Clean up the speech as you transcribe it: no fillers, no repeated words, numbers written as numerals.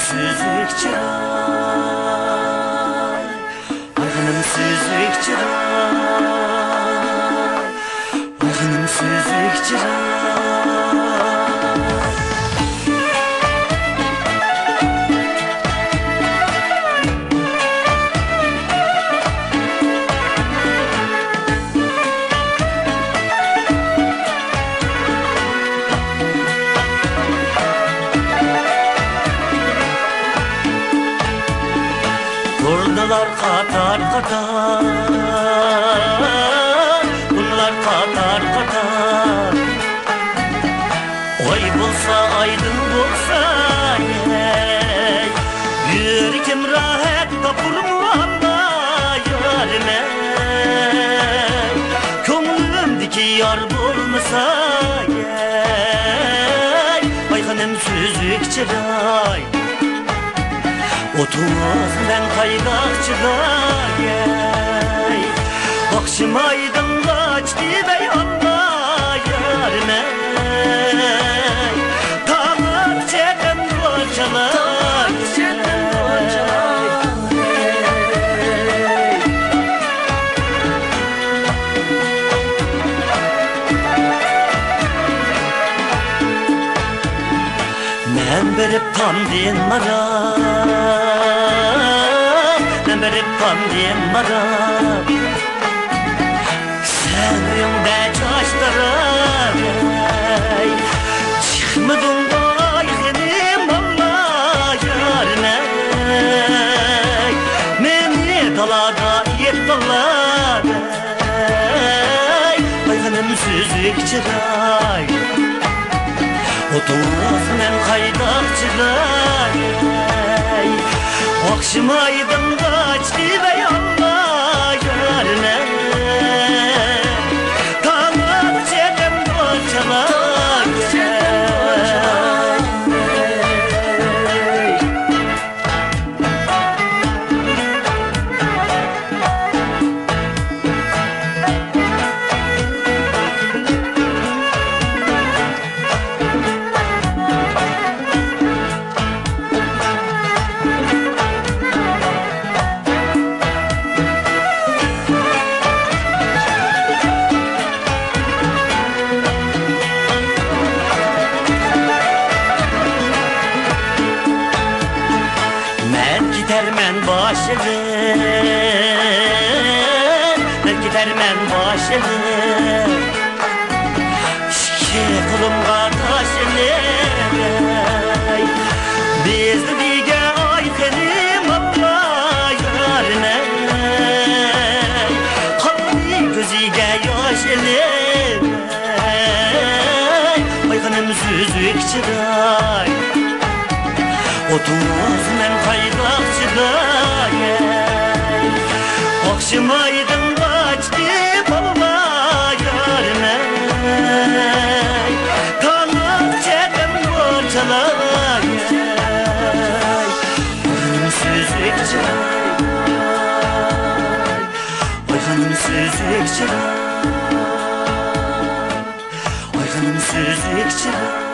süzük çıray, ayğanım süzük çıray, ayğanım süzük çıray. Bunlar katar katar, bunlar katar katar. Oy bulsa aydın bulsa ey, yüreğim rahat tapur mu Allah yarime. Könglimdeki yar bulmasa ey, ayğanım süzük çıray, otuzdan kaygakçılar ey. Akşam aydınla açtı bey Allah yarime. Tağlar çeken borçalar, men berip pandin maram, men berip pandin maram. Sen uyumda çaştaram ey, çıkmadın ayğanım Allah yarine. Meni dalada yettiler ey, ayğanım süzük çıray, otuzdan kaydakçılar ey. Akşam aydınla açtı bey Allah yarine. Tağlar çeken borçalar ey. Men başını, men gider men başını, şiki kulumga taşını ey. Bizdi dige ayğanım Allah yarine. Kalbi gözüge yaşını ey, ayğanım süzük çıray, otuzdan kaygakçılar ey. Akşam aydınla açtı Allah yarine. Tağlar çeken borçalar ey, ayğanım süzük çıray, ayğanım süzük çıray, ayğanım süzük çıray.